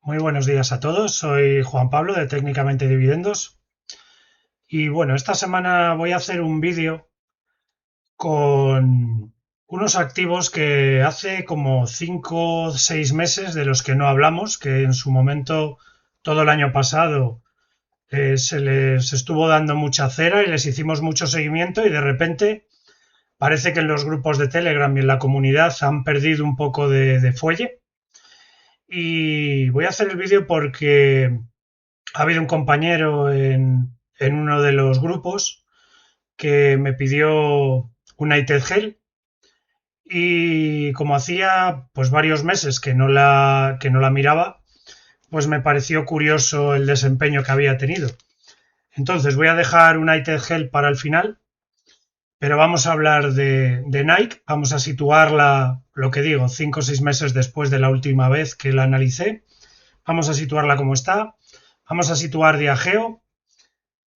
Muy buenos días a todos, soy Juan Pablo de Técnicamente Dividendos y bueno, esta semana voy a hacer un vídeo con unos activos que hace como 5 o 6 meses de los que no hablamos, que en su momento todo el año pasado se les estuvo dando mucha cera y les hicimos mucho seguimiento y de repente parece que en los grupos de Telegram y en la comunidad han perdido un poco de fuelle. Y voy a hacer el vídeo porque ha habido un compañero en uno de los grupos que me pidió una ITED Gel y como hacía pues varios meses que no la miraba, pues me pareció curioso el desempeño que había tenido. Entonces voy a dejar una ITED Gel para el final, pero vamos a hablar de Nike, vamos a situarla, lo que digo, 5 o 6 meses después de la última vez que la analicé. Vamos a situarla como está, vamos a situar Diageo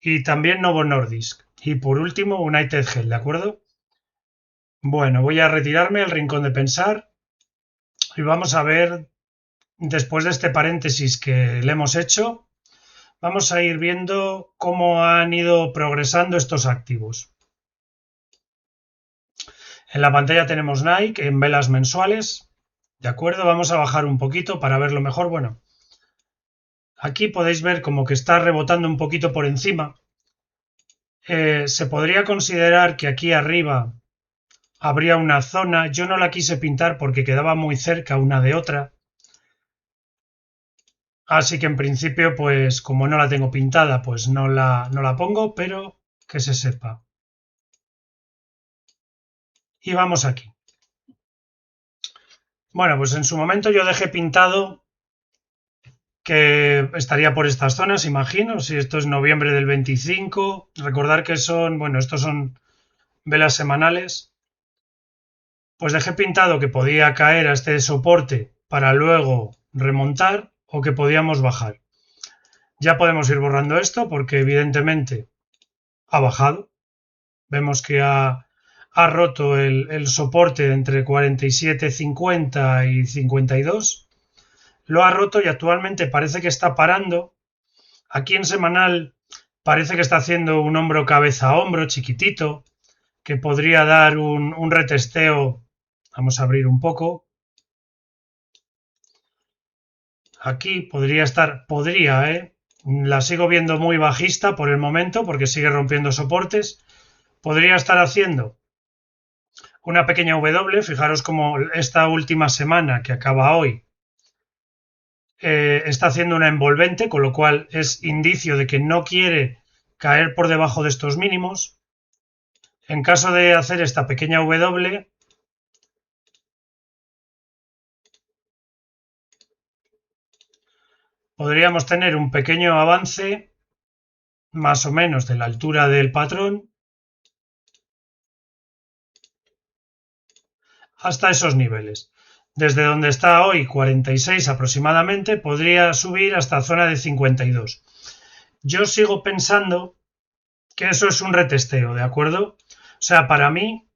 y también Novo Nordisk. Y por último, United Health, ¿de acuerdo? Bueno, voy a retirarme al rincón de pensar y vamos a ver, después de este paréntesis que le hemos hecho, vamos a ir viendo cómo han ido progresando estos activos. En la pantalla tenemos Nike en velas mensuales, ¿de acuerdo? Vamos a bajar un poquito para verlo mejor. Bueno, aquí podéis ver como que está rebotando un poquito por encima. Se podría considerar que aquí arriba habría una zona, yo no la quise pintar porque quedaba muy cerca una de otra, así que en principio pues como no la tengo pintada pues no la pongo, pero que se sepa. Y vamos aquí. Bueno, pues en su momento yo dejé pintado que estaría por estas zonas, imagino, si esto es noviembre del 25, recordar que son, bueno, estos son velas semanales, pues dejé pintado que podía caer a este soporte para luego remontar o que podíamos bajar. Ya podemos ir borrando esto porque evidentemente ha bajado. Vemos que ha roto el soporte entre 47,50 y 52. Lo ha roto y actualmente parece que está parando. Aquí en semanal parece que está haciendo un hombro cabeza a hombro chiquitito que podría dar un retesteo. Vamos a abrir un poco. Aquí la sigo viendo muy bajista por el momento porque sigue rompiendo soportes. Podría estar haciendo una pequeña W, fijaros como esta última semana que acaba hoy está haciendo una envolvente, con lo cual es indicio de que no quiere caer por debajo de estos mínimos. En caso de hacer esta pequeña W, podríamos tener un pequeño avance más o menos de la altura del patrón hasta esos niveles. Desde donde está hoy 46 aproximadamente, podría subir hasta zona de 52. Yo sigo pensando que eso es un retesteo, ¿de acuerdo? O sea, para mí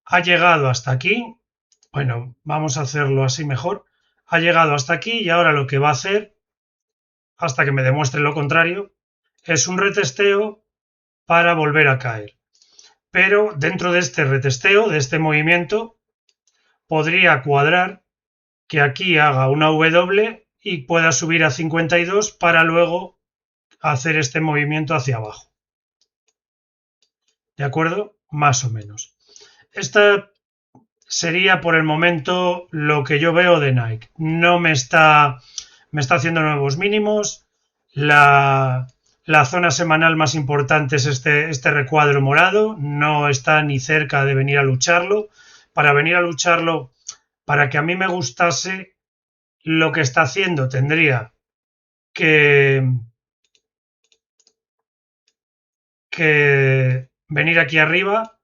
ha llegado hasta aquí. Bueno, vamos a hacerlo así mejor. Ha llegado hasta aquí y ahora lo que va a hacer, hasta que me demuestre lo contrario, es un retesteo para volver a caer. Pero dentro de este retesteo, de este movimiento, podría cuadrar que aquí haga una W y pueda subir a 52 para luego hacer este movimiento hacia abajo. ¿De acuerdo? Más o menos. Esta sería por el momento lo que yo veo de Nike. No me está haciendo nuevos mínimos. La zona semanal más importante es este recuadro morado. No está ni cerca de venir a lucharlo. Para venir a lucharlo, para que a mí me gustase lo que está haciendo, tendría que venir aquí arriba,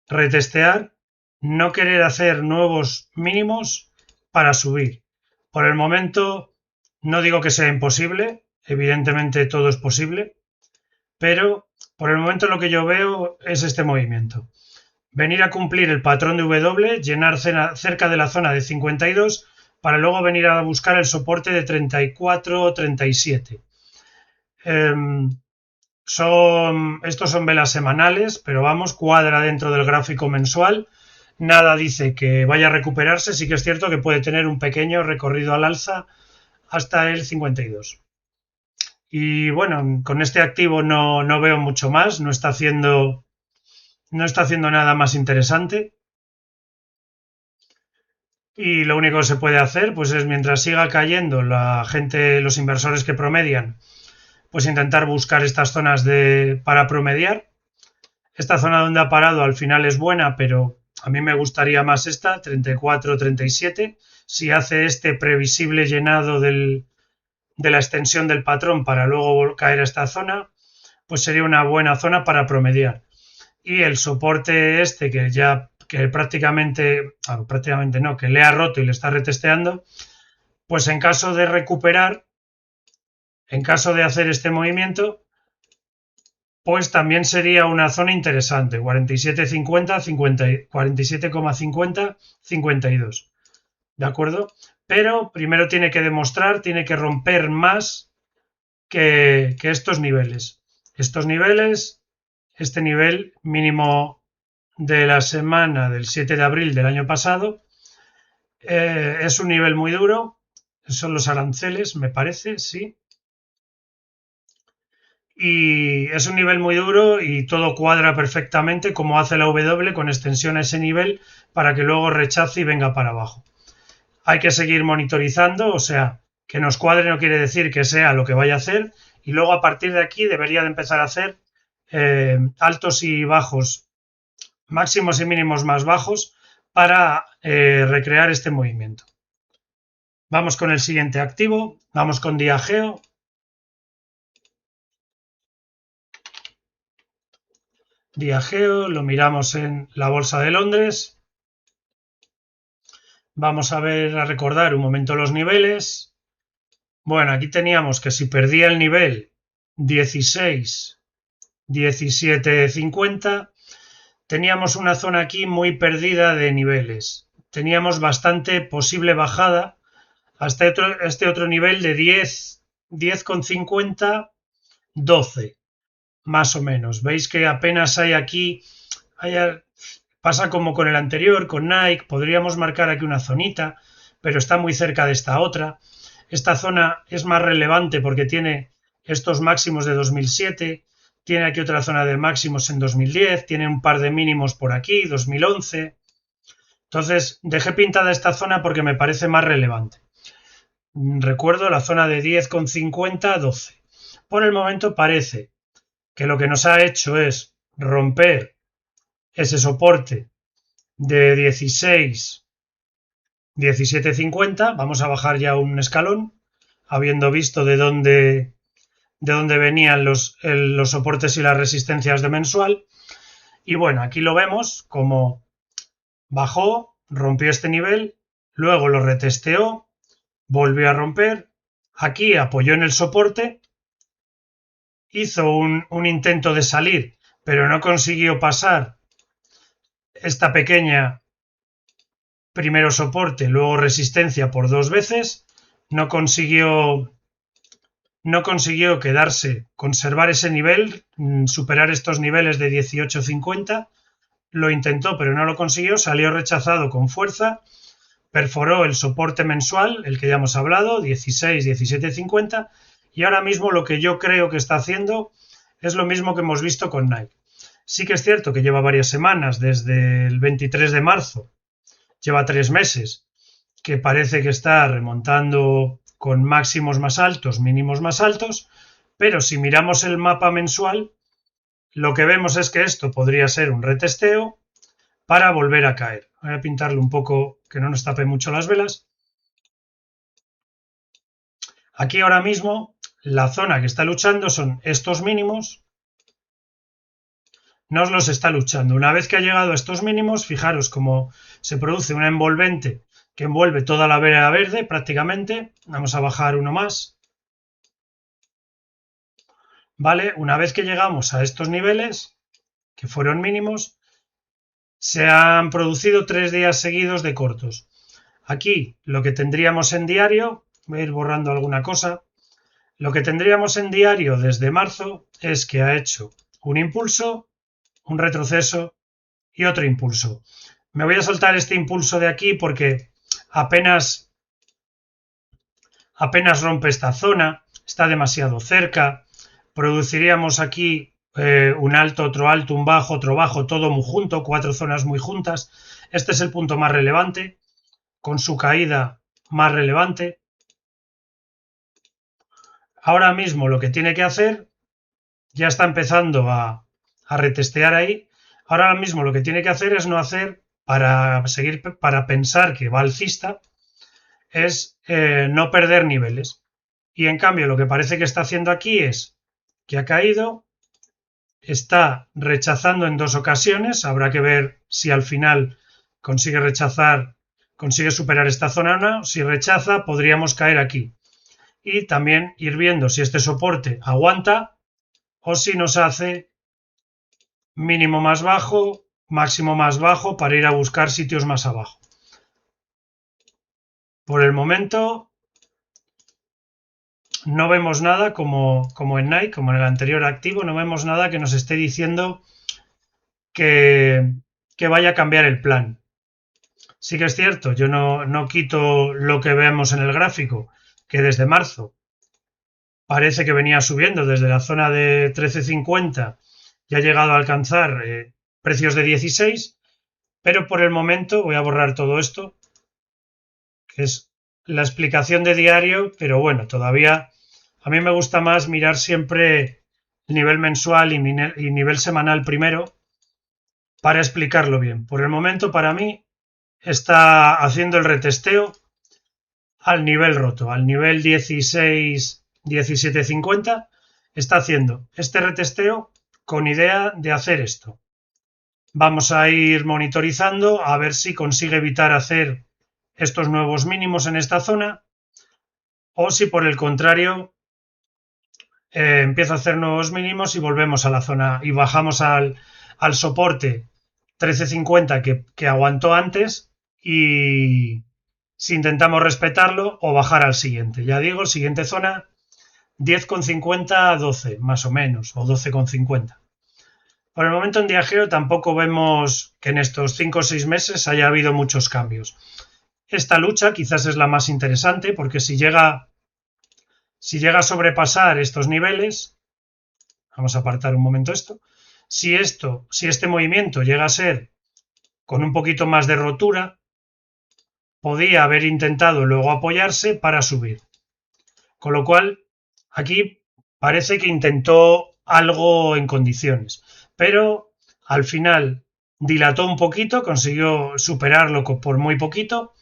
retestear, no querer hacer nuevos mínimos para subir. Por el momento, no digo que sea imposible, evidentemente todo es posible, pero por el momento lo que yo veo es este movimiento. Venir a cumplir el patrón de W, llenar cerca de la zona de 52 para luego venir a buscar el soporte de 34 o 37. Estos son velas semanales, pero vamos, cuadra dentro del gráfico mensual. Nada dice que vaya a recuperarse, sí que es cierto que puede tener un pequeño recorrido al alza hasta el 52. Y bueno, con este activo no veo mucho más, no está haciendo nada más interesante. Y lo único que se puede hacer, pues es mientras siga cayendo la gente, los inversores que promedian, pues intentar buscar estas zonas para promediar. Esta zona donde ha parado al final es buena, pero a mí me gustaría más esta, 34-37. Si hace este previsible llenado de la extensión del patrón para luego caer a esta zona, pues sería una buena zona para promediar. Y el soporte este que prácticamente no, que le ha roto y le está retesteando, pues en caso de recuperar, en caso de hacer este movimiento, pues también sería una zona interesante, 47,50, 47,50, 52. ¿De acuerdo? Pero primero tiene que demostrar, tiene que romper más que estos niveles. Estos niveles, este nivel mínimo de la semana del 7 de abril del año pasado, es un nivel muy duro. Son los aranceles, me parece, sí. Y es un nivel muy duro y todo cuadra perfectamente como hace la W con extensión a ese nivel para que luego rechace y venga para abajo. Hay que seguir monitorizando, o sea, que nos cuadre no quiere decir que sea lo que vaya a hacer, y luego a partir de aquí debería de empezar a hacer altos y bajos, máximos y mínimos más bajos para recrear este movimiento. Vamos con el siguiente activo, vamos con Diageo. Diageo, lo miramos en la Bolsa de Londres. Vamos a recordar un momento los niveles. Bueno, aquí teníamos que si perdía el nivel 16, 17,50, teníamos una zona aquí muy perdida de niveles. Teníamos bastante posible bajada hasta este otro nivel de 10,50, 12, más o menos. Veis que apenas hay aquí, pasa como con el anterior, con Nike, podríamos marcar aquí una zonita, pero está muy cerca de esta otra. Esta zona es más relevante porque tiene estos máximos de 2007, tiene aquí otra zona de máximos en 2010, tiene un par de mínimos por aquí, 2011. Entonces, dejé pintada esta zona porque me parece más relevante. Recuerdo la zona de 10,50, 12. Por el momento parece que lo que nos ha hecho es romper ese soporte de 16, 17,50. Vamos a bajar ya un escalón, habiendo visto de dónde venían los soportes y las resistencias de mensual. Y bueno, aquí lo vemos como bajó, rompió este nivel, luego lo retesteó, volvió a romper, aquí apoyó en el soporte, hizo un intento de salir, pero no consiguió pasar esta pequeña primero soporte, luego resistencia por dos veces, no consiguió quedarse, conservar ese nivel, superar estos niveles de 18,50, lo intentó pero no lo consiguió, salió rechazado con fuerza, perforó el soporte mensual, el que ya hemos hablado, 16, 17,50, y ahora mismo lo que yo creo que está haciendo es lo mismo que hemos visto con Nike. Sí que es cierto que lleva varias semanas, desde el 23 de marzo, lleva 3 meses, que parece que está remontando con máximos más altos, mínimos más altos, pero si miramos el mapa mensual, lo que vemos es que esto podría ser un retesteo para volver a caer. Voy a pintarle un poco que no nos tape mucho las velas. Aquí ahora mismo la zona que está luchando son estos mínimos. Nos los está luchando. Una vez que ha llegado a estos mínimos, fijaros cómo se produce una envolvente que envuelve toda la vela verde prácticamente. Vamos a bajar uno más. ¿Vale? Una vez que llegamos a estos niveles, que fueron mínimos, se han producido 3 días seguidos de cortos. Aquí lo que tendríamos en diario, voy a ir borrando alguna cosa, lo que tendríamos en diario desde marzo es que ha hecho un impulso, un retroceso y otro impulso. Me voy a saltar este impulso de aquí porque apenas rompe esta zona, está demasiado cerca, produciríamos aquí un alto, otro alto, un bajo, otro bajo, todo muy junto, 4 zonas muy juntas. Este es el punto más relevante, con su caída más relevante. Ahora mismo lo que tiene que hacer, ya está empezando a retestear ahí, ahora mismo lo que tiene que hacer es no hacer, para pensar que va alcista, es no perder niveles. Y en cambio lo que parece que está haciendo aquí es que ha caído, está rechazando en 2 ocasiones, habrá que ver si al final consigue superar esta zona o no. Si rechaza, podríamos caer aquí. Y también ir viendo si este soporte aguanta o si nos hace mínimo más bajo, máximo más bajo para ir a buscar sitios más abajo. Por el momento no vemos nada como en Nike, como en el anterior activo, no vemos nada que nos esté diciendo que vaya a cambiar el plan. Sí que es cierto, yo no quito lo que vemos en el gráfico, que desde marzo parece que venía subiendo desde la zona de 13.50 y ha llegado a alcanzar precios de 16, pero por el momento voy a borrar todo esto, que es la explicación de diario, pero bueno, todavía a mí me gusta más mirar siempre el nivel mensual y nivel semanal primero para explicarlo bien. Por el momento, para mí, está haciendo el retesteo al nivel roto, al nivel 16, 17.50, está haciendo este retesteo con idea de hacer esto. Vamos a ir monitorizando a ver si consigue evitar hacer estos nuevos mínimos en esta zona o si por el contrario empieza a hacer nuevos mínimos y volvemos a la zona y bajamos al soporte 13.50 que aguantó antes y si intentamos respetarlo o bajar al siguiente. Ya digo, siguiente zona 10.50 a 12 más o menos o 12.50. Por el momento en Diageo tampoco vemos que en estos 5 o 6 meses haya habido muchos cambios. Esta lucha quizás es la más interesante porque si llega a sobrepasar estos niveles, vamos a apartar un momento esto, si este movimiento llega a ser con un poquito más de rotura, podía haber intentado luego apoyarse para subir. Con lo cual, aquí parece que intentó algo en condiciones, pero al final dilató un poquito, consiguió superarlo por muy poquito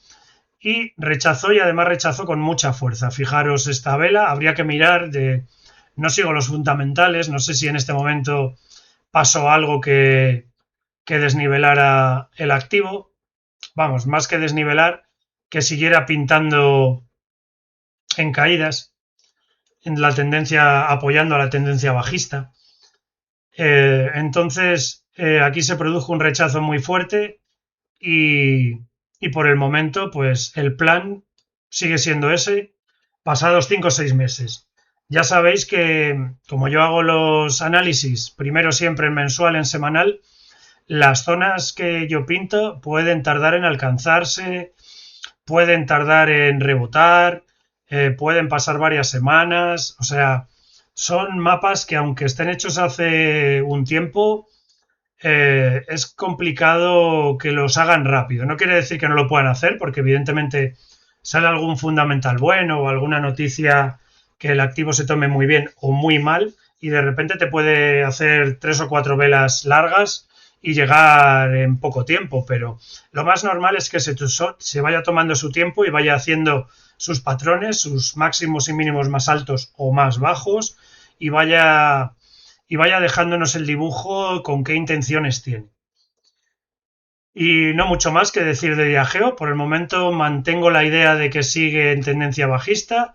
y rechazó, y además rechazó con mucha fuerza. Fijaros esta vela, habría que mirar no sigo los fundamentales, no sé si en este momento pasó algo que desnivelara el activo, vamos, más que desnivelar, que siguiera pintando en caídas, en la tendencia, apoyando a la tendencia bajista. Entonces, aquí se produjo un rechazo muy fuerte y por el momento, pues el plan sigue siendo ese, pasados 5 o 6 meses. Ya sabéis que, como yo hago los análisis, primero siempre en mensual, en semanal, las zonas que yo pinto pueden tardar en alcanzarse, pueden tardar en rebotar, pueden pasar varias semanas, o sea, son mapas que aunque estén hechos hace un tiempo, es complicado que los hagan rápido. No quiere decir que no lo puedan hacer, porque evidentemente sale algún fundamental bueno o alguna noticia que el activo se tome muy bien o muy mal y de repente te puede hacer 3 o 4 velas largas y llegar en poco tiempo, pero lo más normal es que se vaya tomando su tiempo y vaya haciendo sus patrones, sus máximos y mínimos más altos o más bajos y vaya dejándonos el dibujo con qué intenciones tiene. Y no mucho más que decir de Diageo. Por el momento mantengo la idea de que sigue en tendencia bajista.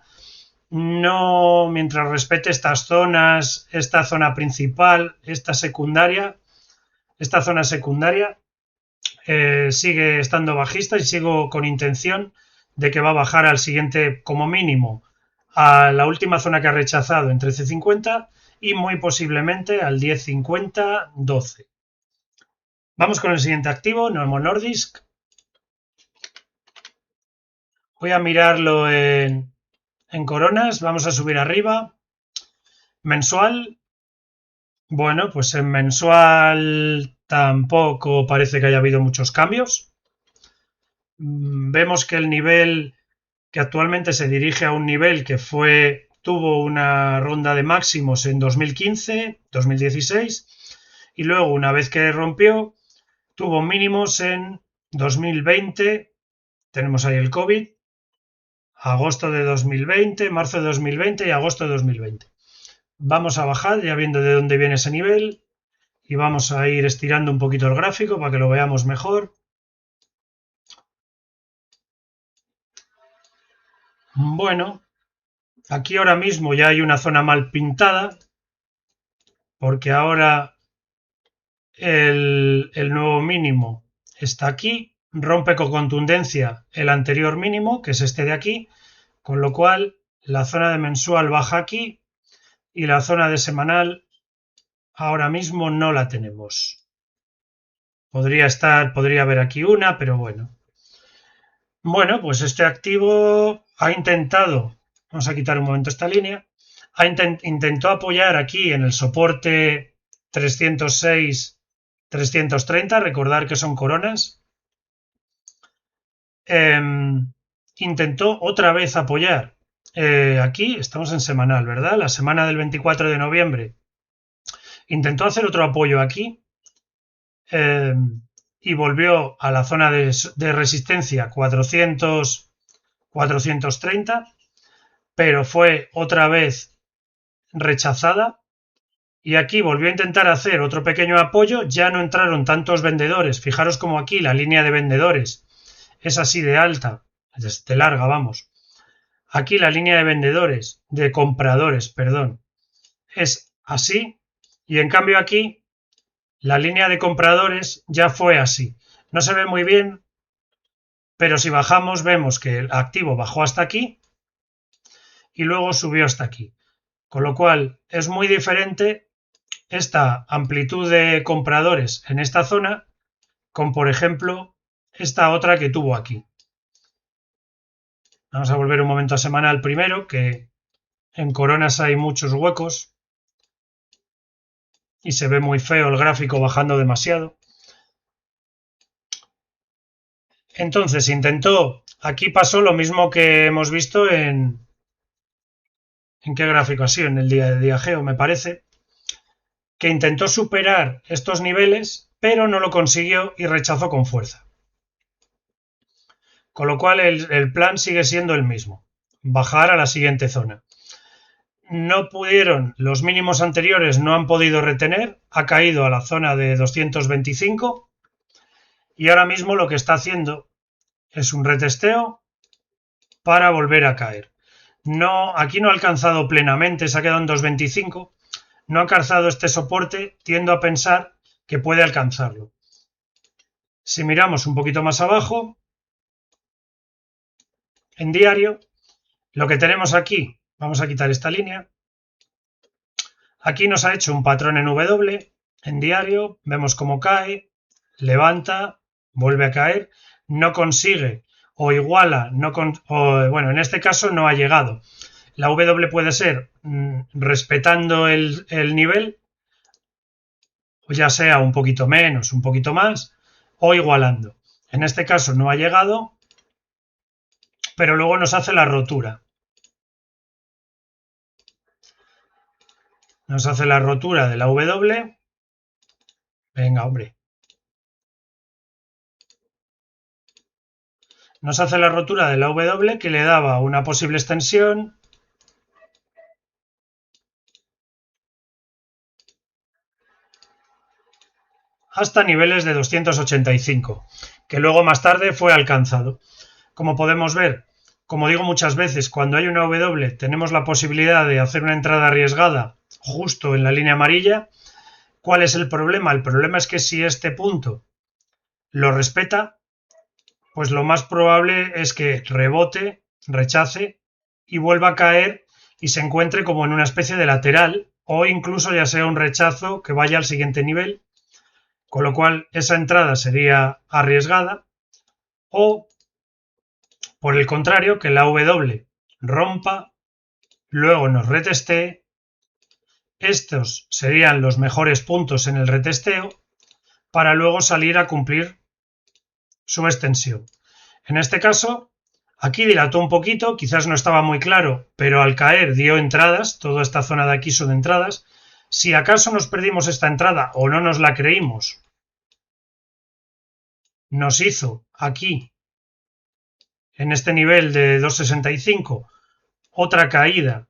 No, mientras respete estas zonas, esta zona principal, esta zona secundaria, sigue estando bajista y sigo con intención de que va a bajar al siguiente, como mínimo, a la última zona que ha rechazado en 13.50 y muy posiblemente al 10.50-12. Vamos con el siguiente activo, Novo Nordisk. Voy a mirarlo en coronas, vamos a subir arriba. Mensual. Bueno, pues en mensual tampoco parece que haya habido muchos cambios. Vemos que el nivel que actualmente se dirige a un nivel que tuvo una ronda de máximos en 2015, 2016 y luego una vez que rompió tuvo mínimos en 2020, tenemos ahí el COVID, agosto de 2020, marzo de 2020 y agosto de 2020. Vamos a bajar ya viendo de dónde viene ese nivel y vamos a ir estirando un poquito el gráfico para que lo veamos mejor. Bueno, aquí ahora mismo ya hay una zona mal pintada porque ahora el nuevo mínimo está aquí, rompe con contundencia el anterior mínimo, que es este de aquí, con lo cual la zona de mensual baja aquí y la zona de semanal ahora mismo no la tenemos. Podría haber aquí una, pero bueno. Bueno, pues este activo ha intentado, vamos a quitar un momento esta línea, intentó apoyar aquí en el soporte 306, 330, recordar que son coronas. Intentó otra vez apoyar. Aquí estamos en semanal, ¿verdad? La semana del 24 de noviembre. Intentó hacer otro apoyo aquí. Y volvió a la zona de resistencia 400, 430, pero fue otra vez rechazada. Y aquí volvió a intentar hacer otro pequeño apoyo, ya no entraron tantos vendedores. Fijaros como aquí la línea de vendedores es así de alta, de larga, vamos. Aquí la línea de vendedores, de compradores, perdón, es así. Y en cambio aquí la línea de compradores ya fue así. No se ve muy bien, pero si bajamos vemos que el activo bajó hasta aquí y luego subió hasta aquí. Con lo cual es muy diferente esta amplitud de compradores en esta zona con, por ejemplo, esta otra que tuvo aquí. Vamos a volver un momento a semanal primero, que en coronas hay muchos huecos y se ve muy feo el gráfico bajando demasiado. Entonces aquí pasó lo mismo que hemos visto ¿en qué gráfico ha sido? En el día de Diageo, me parece, que intentó superar estos niveles, pero no lo consiguió y rechazó con fuerza. Con lo cual el plan sigue siendo el mismo, bajar a la siguiente zona. No pudieron, los mínimos anteriores no han podido retener, ha caído a la zona de 225 y ahora mismo lo que está haciendo es un retesteo para volver a caer. Aquí no ha alcanzado plenamente, se ha quedado en 225, no ha alcanzado este soporte, tiendo a pensar que puede alcanzarlo. Si miramos un poquito más abajo, en diario, lo que tenemos aquí, vamos a quitar esta línea, aquí nos ha hecho un patrón en W, en diario, vemos cómo cae, levanta, vuelve a caer, no consigue o iguala, bueno, en este caso no ha llegado. La W puede ser respetando el nivel, ya sea un poquito menos, un poquito más, o igualando. En este caso no ha llegado, pero luego nos hace la rotura. Nos hace la rotura de la W. Venga, hombre. Nos hace la rotura de la W que le daba una posible extensión. Hasta niveles de 285, que luego más tarde fue alcanzado. Como podemos ver, como digo muchas veces, cuando hay una W tenemos la posibilidad de hacer una entrada arriesgada justo en la línea amarilla. ¿Cuál es el problema? El problema es que si este punto lo respeta, pues lo más probable es que rebote, rechace y vuelva a caer y se encuentre como en una especie de lateral, o incluso ya sea un rechazo que vaya al siguiente nivel, con lo cual esa entrada sería arriesgada, o por el contrario, que la W rompa, luego nos retestee. Estos serían los mejores puntos en el retesteo para luego salir a cumplir su extensión. En este caso, aquí dilató un poquito, quizás no estaba muy claro, pero al caer dio entradas, toda esta zona de aquí son entradas. Si acaso nos perdimos esta entrada o no nos la creímos, nos hizo aquí, en este nivel de 2,65, otra caída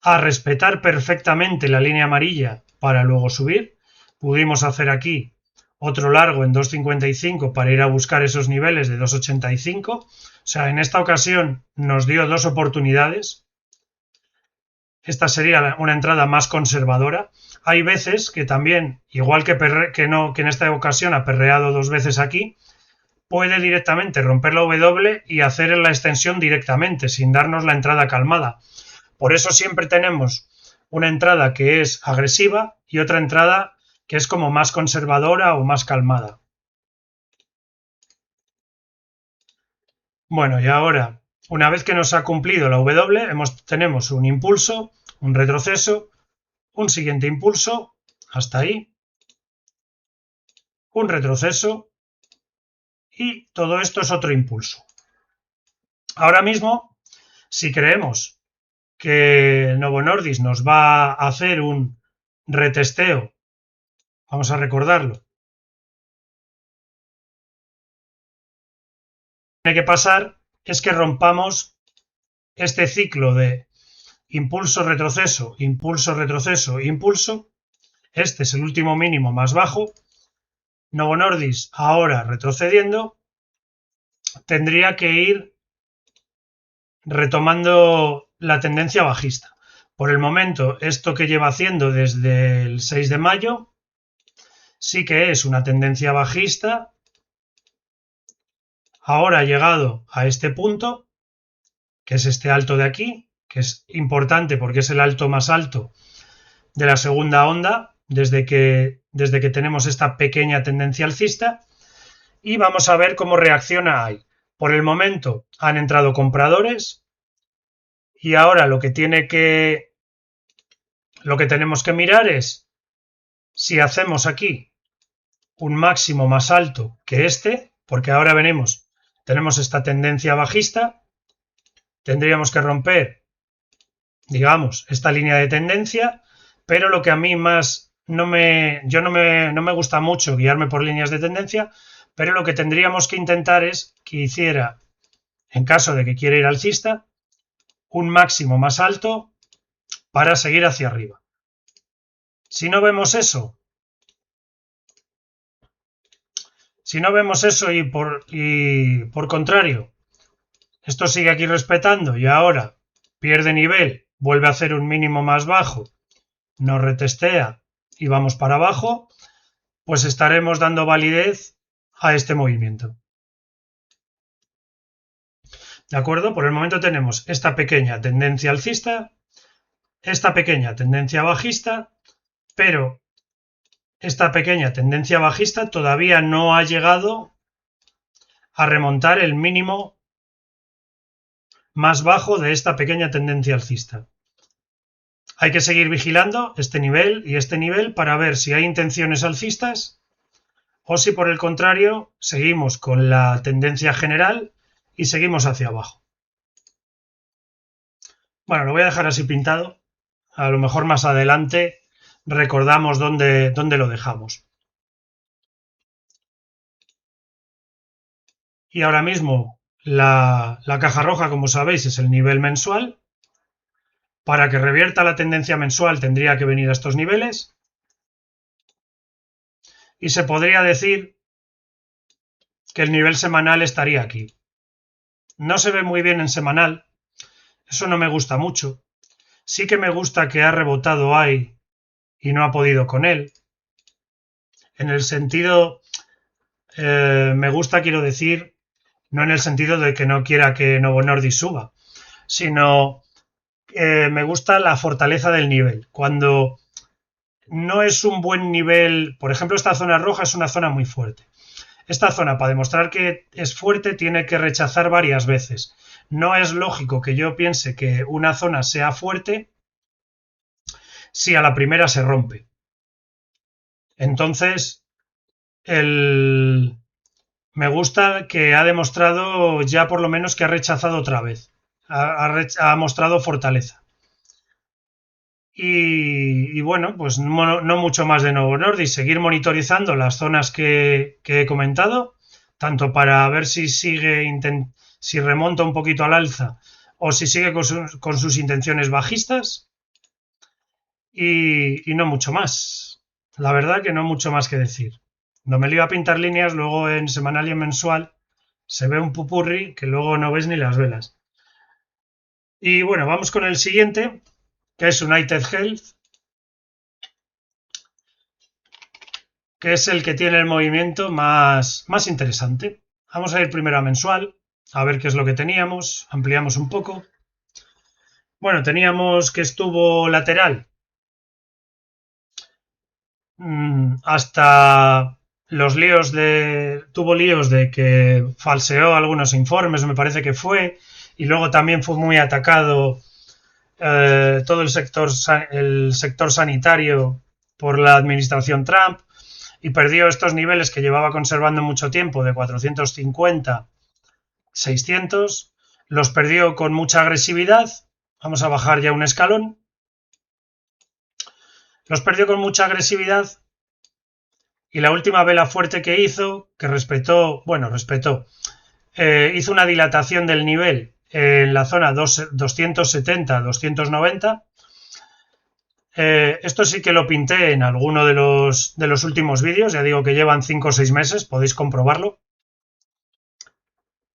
a respetar perfectamente la línea amarilla para luego subir. Pudimos hacer aquí otro largo en 2,55 para ir a buscar esos niveles de 2,85. O sea, en esta ocasión nos dio dos oportunidades. Esta sería una entrada más conservadora. Hay veces que también, igual que en esta ocasión ha perreado dos veces aquí, puede directamente romper la W y hacer la extensión directamente, sin darnos la entrada calmada. Por eso siempre tenemos una entrada que es agresiva y otra entrada que es como más conservadora o más calmada. Bueno, y ahora, una vez que nos ha cumplido la W, tenemos un impulso, un retroceso, un siguiente impulso, hasta ahí, un retroceso y todo esto es otro impulso. Ahora mismo, si creemos que Novo Nordisk nos va a hacer un retesteo, vamos a recordarlo, tiene que pasar es que rompamos este ciclo de impulso, retroceso, impulso, retroceso, impulso. Este es el último mínimo más bajo. Novo Nordisk ahora retrocediendo tendría que ir retomando la tendencia bajista. Por el momento, esto que lleva haciendo desde el 6 de mayo sí que es una tendencia bajista. Ahora ha llegado a este punto, que es este alto de aquí, que es importante porque es el alto más alto de la segunda onda desde que tenemos esta pequeña tendencia alcista, y vamos a ver cómo reacciona ahí. Por el momento han entrado compradores y ahora lo que tenemos que mirar es si hacemos aquí un máximo más alto que este, porque ahora tenemos esta tendencia bajista, tendríamos que romper, digamos, esta línea de tendencia, pero lo que a mí más no me gusta mucho guiarme por líneas de tendencia, pero lo que tendríamos que intentar es que hiciera, en caso de que quiera ir alcista, un máximo más alto para seguir hacia arriba. Si no vemos eso y por contrario, esto sigue aquí respetando y ahora pierde nivel, vuelve a hacer un mínimo más bajo, nos retestea y vamos para abajo, pues estaremos dando validez a este movimiento. ¿De acuerdo? Por el momento tenemos esta pequeña tendencia alcista, esta pequeña tendencia bajista, pero esta pequeña tendencia bajista todavía no ha llegado a remontar el mínimo más bajo de esta pequeña tendencia alcista. Hay que seguir vigilando este nivel y este nivel para ver si hay intenciones alcistas o si por el contrario seguimos con la tendencia general y seguimos hacia abajo. Bueno, lo voy a dejar así pintado. A lo mejor más adelante recordamos dónde lo dejamos. Y ahora mismo la caja roja, como sabéis, es el nivel mensual. Para que revierta la tendencia mensual tendría que venir a estos niveles. Y se podría decir que el nivel semanal estaría aquí. No se ve muy bien en semanal. Eso no me gusta mucho. Sí que me gusta que ha rebotado ahí y no ha podido con él. En el sentido, Me gusta, quiero decir, no en el sentido de que no quiera que Novo Nordisk suba, sino me gusta la fortaleza del nivel. Cuando no es un buen nivel, por ejemplo, esta zona roja es una zona muy fuerte. Esta zona, para demostrar que es fuerte, tiene que rechazar varias veces. No es lógico que yo piense que una zona sea fuerte si a la primera se rompe. Entonces, me gusta que ha demostrado ya por lo menos que ha rechazado otra vez. Ha mostrado fortaleza. Y bueno, pues no mucho más de Novo Nordisk. Seguir monitorizando las zonas que he comentado, tanto para ver si si remonta un poquito al alza o si sigue con sus intenciones bajistas. Y no mucho más. La verdad que no mucho más que decir. No me lío a pintar líneas, luego en semanal y en mensual se ve un pupurri que luego no ves ni las velas. Y bueno, vamos con el siguiente, que es United Health, que es el que tiene el movimiento más interesante. Vamos a ir primero a mensual, a ver qué es lo que teníamos. Ampliamos un poco. Bueno, teníamos que estuvo lateral hasta tuvo líos de que falseó algunos informes, me parece que fue, y luego también fue muy atacado todo el sector sanitario por la administración Trump, y perdió estos niveles que llevaba conservando mucho tiempo de 450, 600, los perdió con mucha agresividad. Vamos a bajar ya un escalón. Los perdió con mucha agresividad. Y la última vela fuerte que hizo, que hizo una dilatación del nivel en la zona 270-290. Esto sí que lo pinté en alguno de los últimos vídeos, ya digo que llevan 5 o 6 meses, podéis comprobarlo.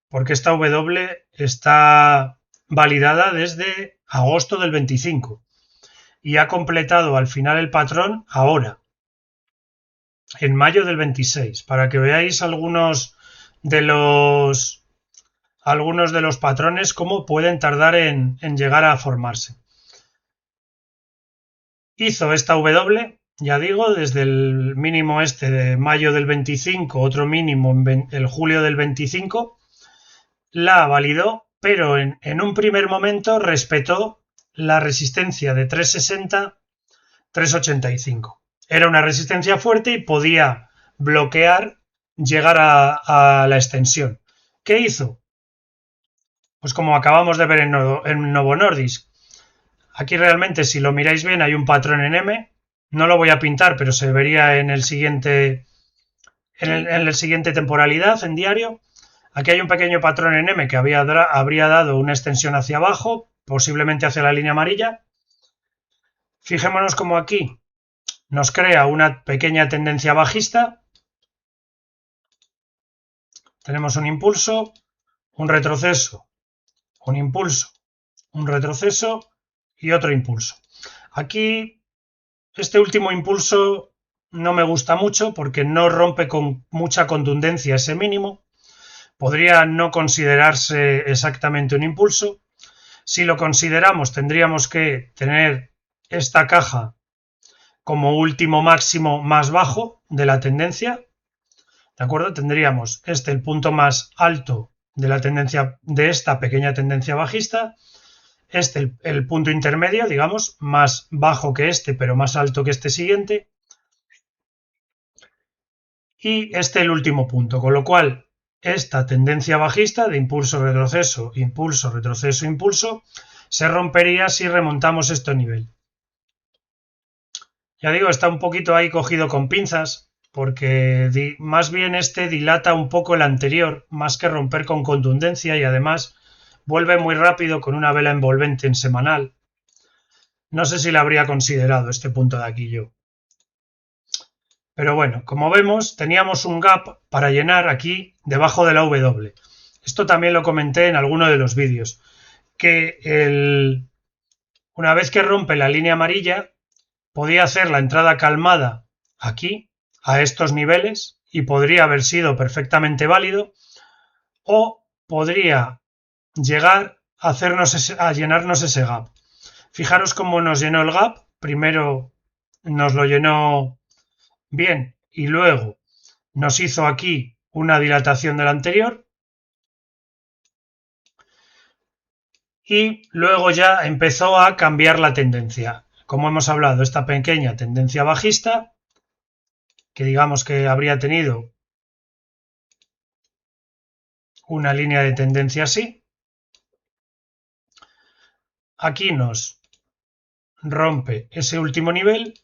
Porque esta W está validada desde agosto del 25 y ha completado al final el patrón ahora, en mayo del 26, para que veáis algunos de los patrones cómo pueden tardar en llegar a formarse. Hizo esta W, ya digo, desde el mínimo este de mayo del 25, otro mínimo en el julio del 25, la validó, pero en un primer momento respetó la resistencia de 360-385. Era una resistencia fuerte y podía bloquear llegar a la extensión. ¿Qué hizo? Pues como acabamos de ver en Novo Nordisk. Aquí realmente, si lo miráis bien, hay un patrón en M. No lo voy a pintar, pero se vería en el siguiente temporalidad, en diario. Aquí hay un pequeño patrón en M que habría dado una extensión hacia abajo, posiblemente hacia la línea amarilla. Fijémonos como aquí nos crea una pequeña tendencia bajista. Tenemos un impulso, un retroceso, un impulso, un retroceso y otro impulso. Aquí este último impulso no me gusta mucho porque no rompe con mucha contundencia ese mínimo. Podría no considerarse exactamente un impulso. Si lo consideramos, tendríamos que tener esta caja como último máximo más bajo de la tendencia. ¿De acuerdo? Tendríamos el punto más alto de la tendencia, de esta pequeña tendencia bajista. El punto intermedio, digamos, más bajo que pero más alto que este siguiente. Y el último punto, con lo cual esta tendencia bajista de impulso, retroceso, impulso, retroceso, impulso, se rompería si remontamos este nivel. Ya digo, está un poquito ahí cogido con pinzas, porque más bien dilata un poco el anterior, más que romper con contundencia, y además vuelve muy rápido con una vela envolvente en semanal. No sé si la habría considerado este punto de aquí yo. Pero bueno, como vemos, teníamos un gap para llenar aquí debajo de la W. Esto también lo comenté en alguno de los vídeos, que una vez que rompe la línea amarilla, podía hacer la entrada calmada aquí, a estos niveles, y podría haber sido perfectamente válido, o podría llegar a llenarnos ese gap. Fijaros cómo nos llenó el gap. Primero nos lo llenó bien y luego nos hizo aquí una dilatación del anterior. Y luego ya empezó a cambiar la tendencia. Como hemos hablado, esta pequeña tendencia bajista, que digamos que habría tenido una línea de tendencia así. Aquí nos rompe ese último nivel,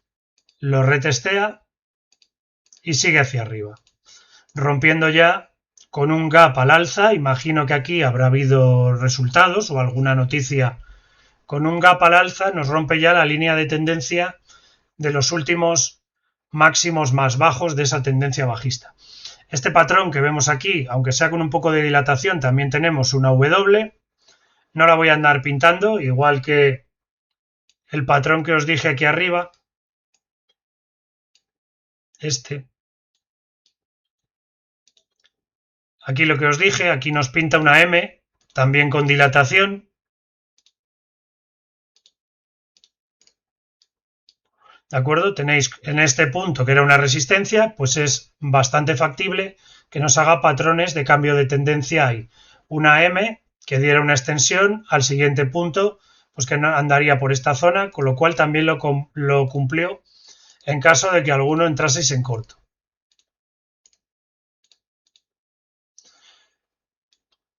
lo retestea y sigue hacia arriba, rompiendo ya con un gap al alza. Imagino que aquí habrá habido resultados o alguna noticia. Con un gap al alza nos rompe ya la línea de tendencia de los últimos máximos más bajos de esa tendencia bajista. Este patrón que vemos aquí, aunque sea con un poco de dilatación, también tenemos una W. No la voy a andar pintando, igual que el patrón que os dije aquí arriba. Aquí lo que os dije, aquí nos pinta una M, también con dilatación. ¿De acuerdo? Tenéis en este punto que era una resistencia, pues es bastante factible que nos haga patrones de cambio de tendencia ahí. Una M que diera una extensión al siguiente punto, pues que andaría por esta zona, con lo cual también lo cumplió en caso de que alguno entraseis en corto.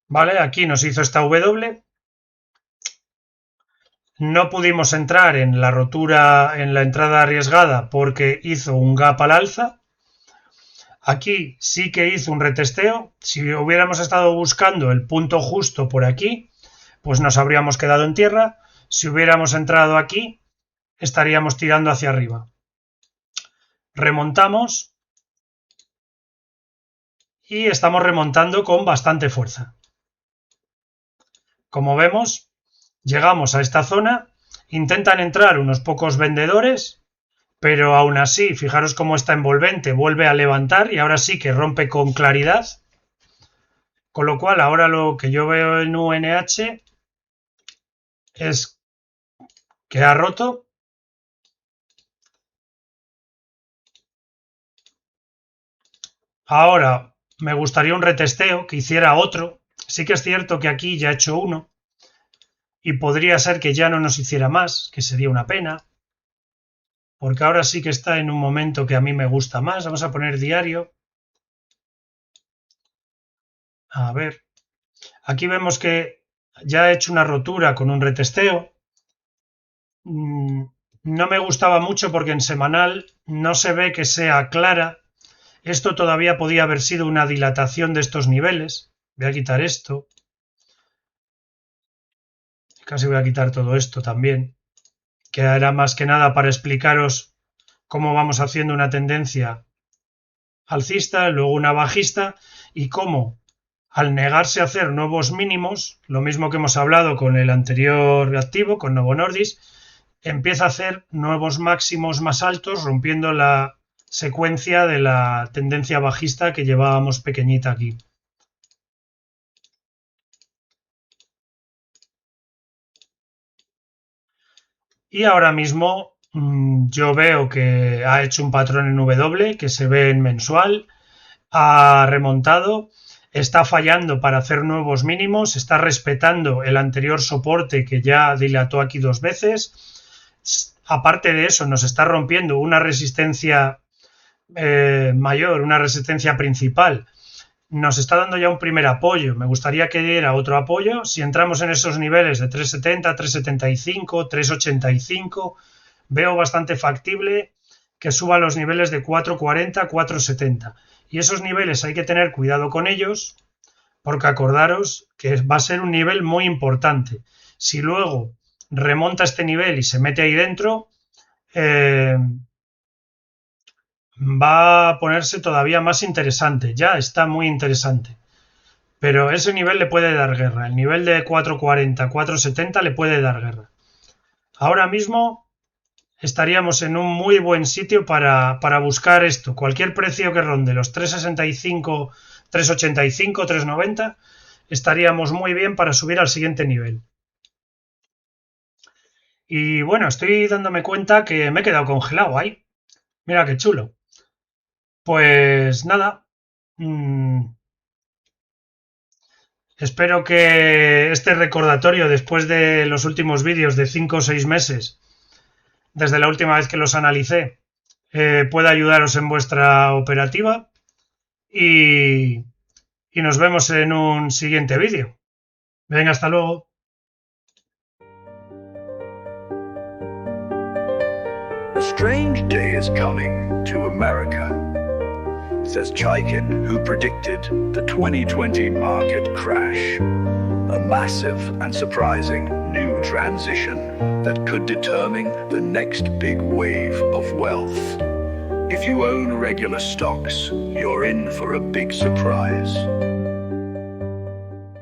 Vale, aquí nos hizo esta W. No pudimos entrar en la rotura, en la entrada arriesgada, porque hizo un gap al alza. Aquí sí que hizo un retesteo. Si hubiéramos estado buscando el punto justo por aquí, pues nos habríamos quedado en tierra. Si hubiéramos entrado aquí, estaríamos tirando hacia arriba. Remontamos y estamos remontando con bastante fuerza. Como vemos, llegamos a esta zona, intentan entrar unos pocos vendedores, pero aún así, fijaros cómo está envolvente, vuelve a levantar y ahora sí que rompe con claridad. Con lo cual, ahora lo que yo veo en UNH es que ha roto. Ahora me gustaría un retesteo, que hiciera otro. Sí que es cierto que aquí ya he hecho uno y podría ser que ya no nos hiciera más, que sería una pena, porque ahora sí que está en un momento que a mí me gusta más. Vamos a poner diario. A ver, aquí vemos que ya he hecho una rotura con un retesteo. No me gustaba mucho porque en semanal no se ve que sea clara. Esto todavía podía haber sido una dilatación de estos niveles. Voy a quitar esto. Casi voy a quitar todo esto también, que era más que nada para explicaros cómo vamos haciendo una tendencia alcista, luego una bajista, y cómo al negarse a hacer nuevos mínimos, lo mismo que hemos hablado con el anterior activo, con Novo Nordisk, empieza a hacer nuevos máximos más altos, rompiendo la secuencia de la tendencia bajista que llevábamos pequeñita aquí. Y ahora mismo yo veo que ha hecho un patrón en W que se ve en mensual, ha remontado, está fallando para hacer nuevos mínimos, está respetando el anterior soporte que ya dilató aquí 2 veces. Aparte de eso, nos está rompiendo una resistencia mayor, una resistencia principal. Nos está dando ya un primer apoyo. Me gustaría que diera otro apoyo. Si entramos en esos niveles de 370, 375, 385, veo bastante factible que suba a los niveles de 440, 470. Y esos niveles hay que tener cuidado con ellos, porque acordaros que va a ser un nivel muy importante. Si luego remonta este nivel y se mete ahí dentro, va a ponerse todavía más interesante. Ya está muy interesante. Pero ese nivel le puede dar guerra. El nivel de 440, 470 le puede dar guerra. Ahora mismo estaríamos en un muy buen sitio para buscar esto. Cualquier precio que ronde los 3,65, 3,85, 3,90, estaríamos muy bien para subir al siguiente nivel. Y bueno, estoy dándome cuenta que me he quedado congelado ahí. Mira qué chulo. Pues nada. Espero que este recordatorio, después de los últimos vídeos de 5 o 6 meses, desde la última vez que los analicé, pueda ayudaros en vuestra operativa. Y nos vemos en un siguiente vídeo. Venga, hasta luego. A strange day is coming to America, says Chaikin, who predicted the 2020 market crash. A massive and surprising new transition that could determine the next big wave of wealth. If you own regular stocks, you're in for a big surprise.